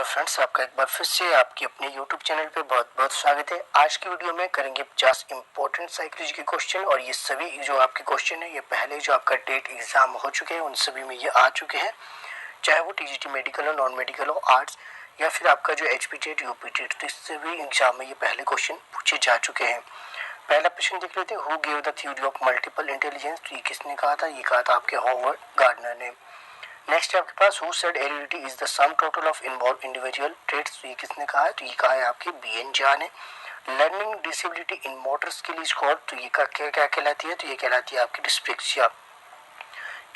Hello friends, आपका एक बार फिर से आपकी अपने YouTube चैनल पे बहुत बहुत स्वागत है। आज की वीडियो में करेंगे 50 इंपॉर्टेंट साइकोलॉजी के क्वेश्चन और ये सभी जो आपके क्वेश्चन है ये पहले जो आपका टेट एग्जाम हो चुके हैं उन सभी में ये आ चुके हैं, चाहे वो टीजीटी मेडिकल हो, नॉन मेडिकल हो, आर्ट्स या फिर आपका जो एचपी टेट यूपी टेट, तो इस सभी एग्जाम में ये पहले क्वेश्चन पूछे जा चुके हैं। पहला प्रश्न देख लेते हैं, who gave the theory of multiple intelligence. तो ये किसने कहा था? ये कहा था आपके हॉवर्ड गार्डनर ने। नेक्स्ट है आपके पास, who said heredity is the sum total of involve individual traits. तो ये किसने कहा है? तो ये कहा है आपके बीएन झा ने। Learning disability in motor skill is called. तो ये क्या क्या कहलाती है? तो ये कहलाती है आपकी dyspraxia.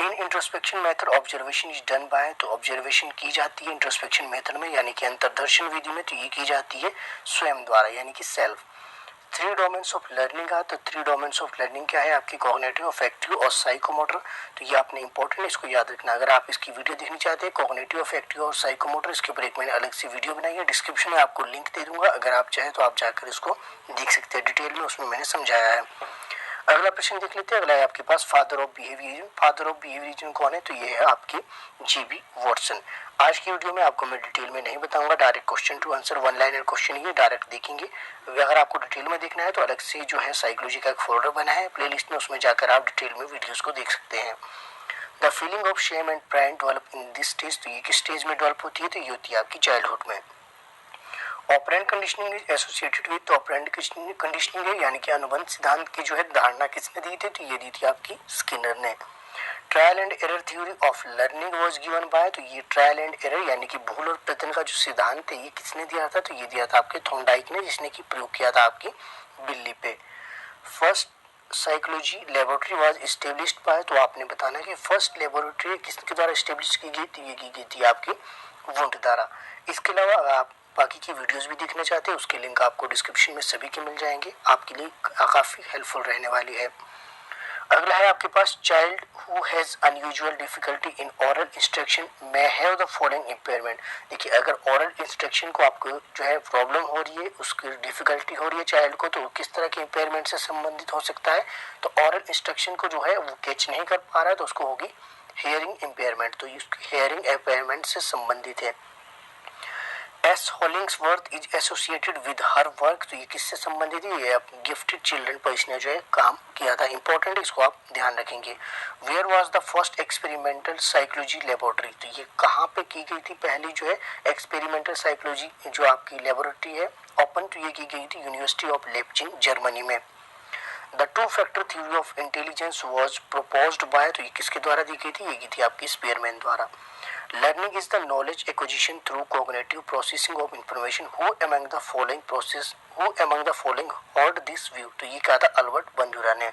In introspection method observation is done by. तो ऑब्जर्वेशन की जाती है इंट्रोस्पेक्शन मेथड में यानी कि अंतर्दर्शन विधि में, तो ये की जाती है स्वयं द्वारा यानी कि self. Three domains of learning का, तो थ्री डोमेन्स ऑफ लर्निंग क्या है? आपकी कॉग्निटिव, अफेक्टिव और साइकोमोटर। तो ये आपने इंपॉर्टेंट इसको याद रखना। अगर आप इसकी वीडियो देखनी चाहते हैं कॉग्निटिव, अफेक्टिव और साइकोमोटर, इसके ऊपर एक मैंने अलग से वीडियो बनाई है, डिस्क्रिप्शन में आपको लिंक दे दूंगा, अगर आप चाहें तो आप जाकर इसको देख सकते हैं डिटेल में, उसमें मैंने समझाया है। अगला प्रश्न देख लेते हैं। अगला है आपके पास, father of behaviourism. Father of behaviourism कौन है? तो ये है आपके जीबी वॉटसन। आज की वीडियो में आपको मैं डिटेल में नहीं बताऊंगा, direct question to answer one liner question ये डायरेक्ट देखेंगे। अगर आपको डिटेल में देखना है तो अलग से जो है साइकोलॉजी का एक फोल्डर बना है प्लेलिस्ट में, उसमें जाकर आप डिटेल में वीडियोस को देख सकते हैं। The feeling of shame and pride develop in this stage. तो ये किस स्टेज में डेवलप होती है? तो ये होती है आपकी चाइल्डहुड में। Operant conditioning is associated with operant conditioning है यानी कि अनुबंध सिद्धांत की जो है धारणा किसने दी थी? तो ये दी थी आपकी स्किनर ने। Trial and error theory of learning was given by. तो ये ट्रायल एंड एरर यानी कि भूल और प्रयत्न का जो सिद्धांत है ये किसने दिया था? तो ये दिया था आपके थॉर्नडाइक ने, जिसने की प्रयोग किया था आपकी बिल्ली पे। First psychology laboratory was established by. तो आपने बताना है कि फर्स्ट लेबोरेटरी किसके द्वारा एस्टेब्लिश की गई थी? ये की गई थी आपकी वुंड द्वारा। इसके अलावा अगर आप बाकी की वीडियोस भी देखना चाहते हैं उसके लिंक आपको डिस्क्रिप्शन में सभी के मिल जाएंगे, आपके लिए काफ़ी हेल्पफुल रहने वाली है। अगला है आपके पास, child who has unusual difficulty in oral instruction may have the following impairment. देखिए, अगर ओरल इंस्ट्रक्शन को आपको जो है प्रॉब्लम हो रही है, उसकी डिफिकल्टी हो रही है चाइल्ड को, तो वो किस तरह के इम्पेयरमेंट से संबंधित हो सकता है? तो ओरल इंस्ट्रक्शन को जो है वो कैच नहीं कर पा रहा है तो उसको होगी हियरिंग इम्पेयरमेंट। तो हियरिंग इम्पेयरमेंट से संबंधित है। S Hollingworth is associated with her work. तो ये किससे संबंधित है? ये गिफ्टेड चिल्ड्रन पर इसने जो है काम किया था। इंपॉर्टेंट, इसको आप ध्यान रखेंगे। Where was the first experimental psychology laboratory. तो ये कहाँ पे की गई थी पहली जो है एक्सपेरिमेंटल साइकोलॉजी जो आपकी लेबोरेटरी है ओपन? तो ये की गई थी यूनिवर्सिटी ऑफ लेप्जिग जर्मनी में। The two factor theory of intelligence was proposed by. तो ये किसके द्वारा दी गई थी? ये की थी आपकी स्पीयरमैन द्वारा। Learning is the knowledge acquisition through cognitive processing of information. Who among the following hold this view. तो ये कहा था अल्बर्ट बंदूरा ने।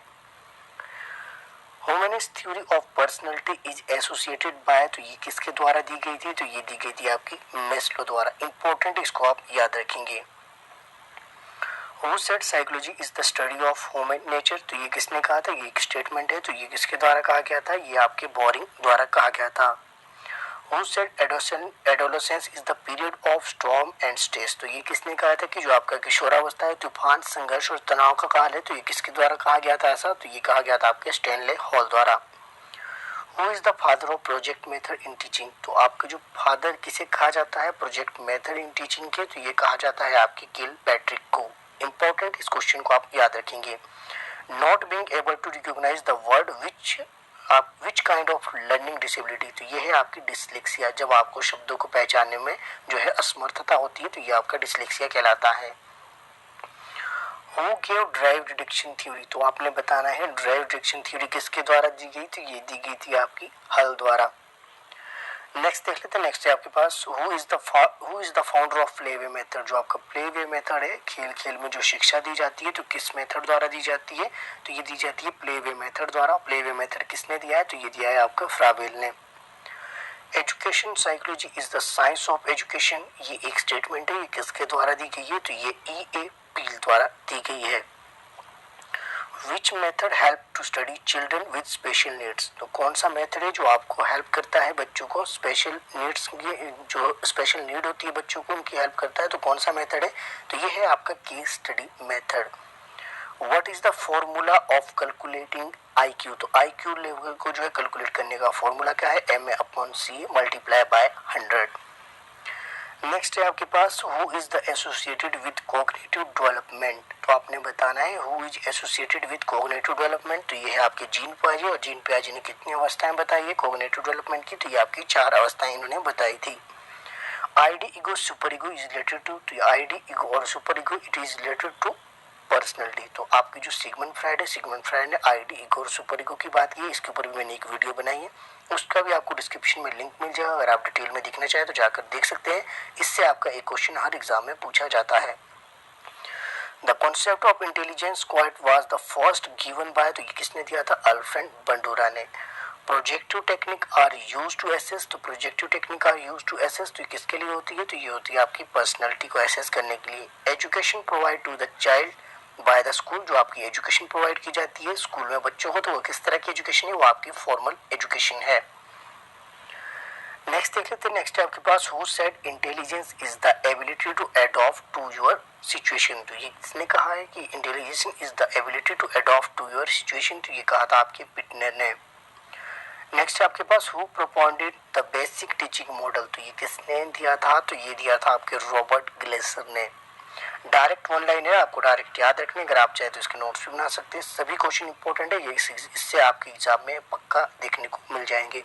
Humanist theory of personality is associated by. तो ये किसके द्वारा दी गई थी? तो ये दी गई थी आपकी मेस्लो द्वारा। इंपॉर्टेंट, इसको आप याद रखेंगे। Who said psychology is the study of human nature। तो ये किसने कहा था? ये एक स्टेटमेंट है, तो ये किसके द्वारा कहा गया था? ये आपके बोरिंग द्वारा कहा गया था। Who said adolescence is the period of storm and stress। तो ये किसने कहा था कि जो आपका किशोरावस्था है तूफान, संघर्ष और तनाव का काल है? तो ये किसके द्वारा कहा गया था ऐसा? तो ये कहा गया था आपके स्टैनले हॉल द्वारा। Who is the father of project method in teaching। तो आपके जो फादर किसे कहा जाता है प्रोजेक्ट मेथड इन टीचिंग के? तो ये कहा जाता है आपके किल पैट्रिक को। इंपॉर्टेंट, इस क्वेश्चन को आप याद रखेंगे। Not being able to recognise the word which kind of learning disability. तो ये है आपकी डिसलेक्सिया, जब आपको शब्दों को पहचानने में जो है असमर्थता होती है तो ये आपका डिसलेक्सिया कहलाता है। Who gave drive deduction theory. तो आपने बताना है ड्राइव डिडक्शन थ्योरी किसके द्वारा दी गई? तो ये दी गई थी आपकी हल द्वारा। नेक्स्ट देख लेते हैं। नेक्स्ट है आपके पास, who is the founder of playway method. जो आपका प्लेवे मेथड है, खेल खेल में जो शिक्षा दी जाती है, तो किस मेथड द्वारा दी जाती है? तो ये दी जाती है प्लेवे मेथड द्वारा। प्लेवे मेथड किसने दिया है? तो ये दिया है आपका फ्राबेल ने। Education psychology is the science of education. ये एक स्टेटमेंट है, ये किसके द्वारा दी गई है? तो ये E.A. पील द्वारा दी गई है। Which method help to study children with special needs. तो कौन सा मेथड है जो आपको हेल्प करता है बच्चों को स्पेशल नीड्स की, जो स्पेशल नीड होती है बच्चों को, उनकी हेल्प करता है? तो कौन सा मेथड है? तो ये है आपका case study method. What is the formula of calculating IQ। तो IQ लेवल को जो है कैलकुलेट करने का फॉर्मूला क्या है? MA/C multiply by 100। नेक्स्ट है आपके पास who is the associated with cognitive development. तो आपने बताना है who is associated with cognitive development. तो ये है आपके जीन पियाजे, और जीन पियाजे ने कितनी अवस्थाएं बताई है कॉग्निटिव डेवलपमेंट की, तो ये आपकी 4 अवस्थाएं इन्होंने बताई थी। Id ego super ego is related to, तो आईडी ईगो और super ego it is related to personality. तो आपकी जो सिगमंड फ्राइड है, सिगमंड फ्राइड ने आईडी ईगो और सुपर ईगो की बात की है, इसके ऊपर भी मैंने एक वीडियो बनाई है, उसका भी आपको डिस्क्रिप्शन में लिंक मिल जाएगा। अगर आप डिटेल में देखना चाहें तो जाकर देख सकते हैं। इससे आपका एक क्वेश्चन हर एग्जाम में पूछा जाता है। The concept of intelligence quite was the first given by, तो ये किसने दिया था, अल्फ्रेड बंडूरा ने। Projective technique are use to assess, तो projective technique are use to assess, तो किसके लिए होती है, तो ये होती है आपकी पर्सनैलिटी को एसेस करने के लिए। Education provide to the child by the school, जो आपकी एजुकेशन प्रोवाइड की जाती है स्कूल में बच्चों को, तो वो किस तरह की एजुकेशन है, वो आपकी फॉर्मल एजुकेशन है। नेक्स्ट देख लेते हैं। नेक्स्ट है आपके पास who said intelligence is the ability to adopt to your situation. तो ये किसने कहा है कि intelligence is the ability to adopt to your situation, तो ये कहा था आपके पिटनर ने। नेक्स्ट है आपके पास who propounded the basic teaching model, तो ये किसने दिया था, तो ये दिया था आपके रॉबर्ट ग्लेसर ने। डायरेक्ट वन लाइन है, आपको डायरेक्ट याद रखने, अगर आप चाहे तो इसके नोट्स भी बना सकते हैं। सभी क्वेश्चन इंपॉर्टेंट है, ये इससे आपके एग्जाम में पक्का देखने को मिल जाएंगे।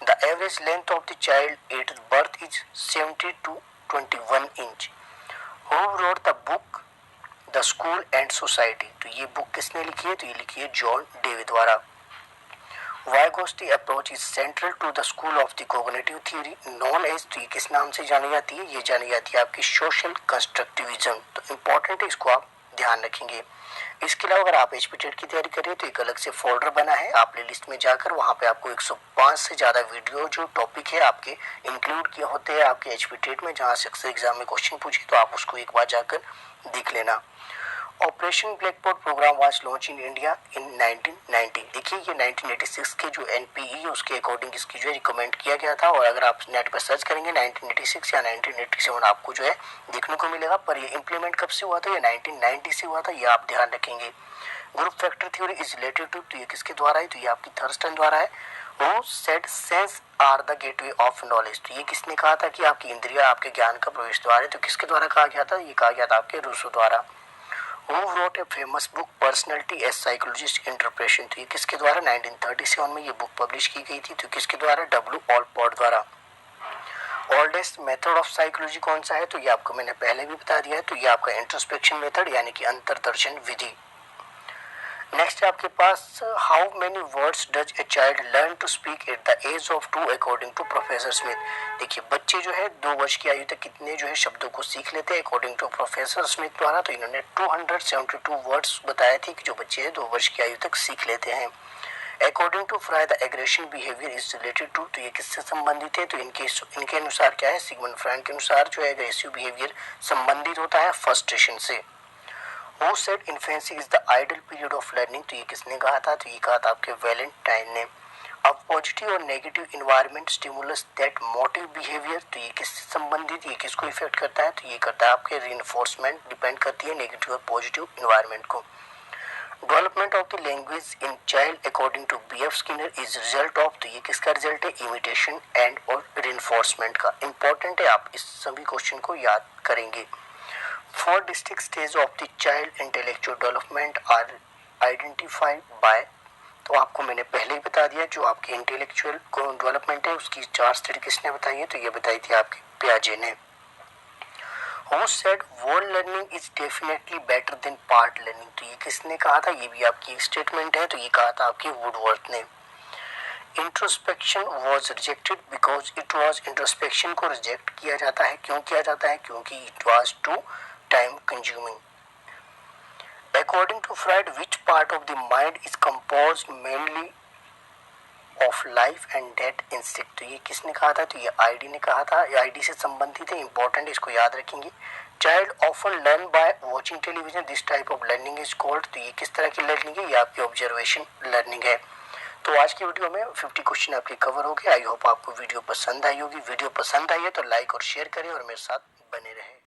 The average length of the child at birth is 70 to 21 inch. Who wrote the book the school and society, तो ये बुक किसने लिखी है, तो ये लिखी है जॉन डेवी द्वारा। Vygotsky approach is central to the school of the cognitive theory known as, तो ये किस नाम से जानी जाती है, ये जानी जाती है आपकी सोशल कंस्ट्रक्टिविज्म। तो इंपॉर्टेंट है, इसको आप ध्यान रखेंगे। इसके अलावा अगर आप एचपीटेट की तैयारी करें तो एक अलग से फोल्डर बना है, आप प्लेलिस्ट में जाकर वहाँ पे आपको 105 से ज़्यादा वीडियो जो टॉपिक है आपके इंक्लूड किए होते हैं आपके एचपीटेट में, जहाँ से अक्सर एग्जाम में क्वेश्चन पूछे, तो आप उसको एक बार जाकर देख लेना। Operation Blackboard programme was launch in India in 1990। देखिए ये 1986 के जो एनपीई है उसके अकॉर्डिंग इसकी जो है रिकमेंड किया गया था, और अगर आप नेट पर सर्च करेंगे 1986 या 1987 आपको जो है देखने को मिलेगा, पर ये इम्प्लीमेंट कब से हुआ था, ये 1990 से हुआ था, ये आप ध्यान रखेंगे। Group factor theory is related to, तो ये किसके द्वारा है, तो ये आपकी थर्स्टन द्वारा है। Who said senses are the gateway of knowledge, तो ये किसने कहा था कि आपकी इंद्रिया आपके ज्ञान का प्रवेश द्वार है, तो किसके द्वारा कहा गया था, ये कहा गया था आपके रूसो द्वारा। Who wrote a famous book Personality as Psychologist Interpretation, तो ये किसके द्वारा 1937 में ये बुक पब्लिश की गई थी, तो किसके द्वारा, डब्ल्यू ऑलपॉट द्वारा। ओल्डेस्ट मेथड ऑफ साइकोलॉजी कौन सा है, तो ये आपको मैंने पहले भी बता दिया है, तो ये आपका इंट्रोस्पेक्शन मेथड यानी कि अंतर्दर्शन विधि। नेक्स्ट है आपके पास how many words does a child learn to speak at the age of 2 according to professor Smith. देखिए बच्चे जो है 2 वर्ष की आयु तक कितने जो है शब्दों को सीख लेते हैं अकॉर्डिंग टू प्रोफेसर स्मिथ द्वारा, तो इन्होंने 272 वर्ड्स बताए थे कि जो बच्चे हैं 2 वर्ष की आयु तक सीख लेते हैं। According to Freud the aggression behaviour is related to, तो ये किससे संबंधित है, तो इनके अनुसार क्या है, सिगमंड फ्राइड के अनुसार जो है एग्रेसिव बिहेवियर संबंधित होता है फ्रस्ट्रेशन से। Who said infancy is the ideal period of learning, तो ये किसने कहा था, तो ये कहा था आपके वैलेंटाइन ने। अब पॉजिटिव और negative environment stimulus that motive behaviour, तो ये किससे संबंधित, ये किसको इफेक्ट करता है, तो ये करता है आपके रीइंफोर्समेंट, डिपेंड करती है नेगेटिव और पॉजिटिव इन्वायरमेंट को। Development of the language in child according to B F. Skinner is result of, तो ये किसका रिजल्ट है, इमिटेशन एंड और रीइंफोर्समेंट का। इंपॉर्टेंट है, आप इस सभी क्वेश्चन को याद करेंगे। 4 distinct stages of the child intellectual development are identified by, तो आपको मैंने पहले ही बता दिया जो आपकी इंटेलेक्चुअल डेवलपमेंट है उसकी 4 स्टेज किसने बताई है, तो ये बताई थी आपके पियाजे ने। Who said word learning is definitely better than part learning, तो ये किसने कहा था, ये भी आपकी स्टेटमेंट है, तो ये कहा था आपके वुडवर्थ ने। Introspection was rejected because it was, introspection को रिजेक्ट किया जाता है, क्यों किया जाता है, क्योंकि it was too time consuming. According to Freud, which part of the mind is composed mainly of life and death instinct, तो ये किसने कहा था, तो ये आईडी ने कहा था, ये आईडी से संबंधित है, इंपॉर्टेंट, इसको याद रखेंगे। Child often learn by watching television, this type of learning is called, तो ये किस तरह की लर्निंग है, ये आपकी ऑब्जर्वेशन लर्निंग है। तो आज की वीडियो में 50 क्वेश्चन आपके कवर हो गए। आई होप आपको वीडियो पसंद आई होगी। वीडियो पसंद आई है तो लाइक और शेयर करें और मेरे साथ बने रहें।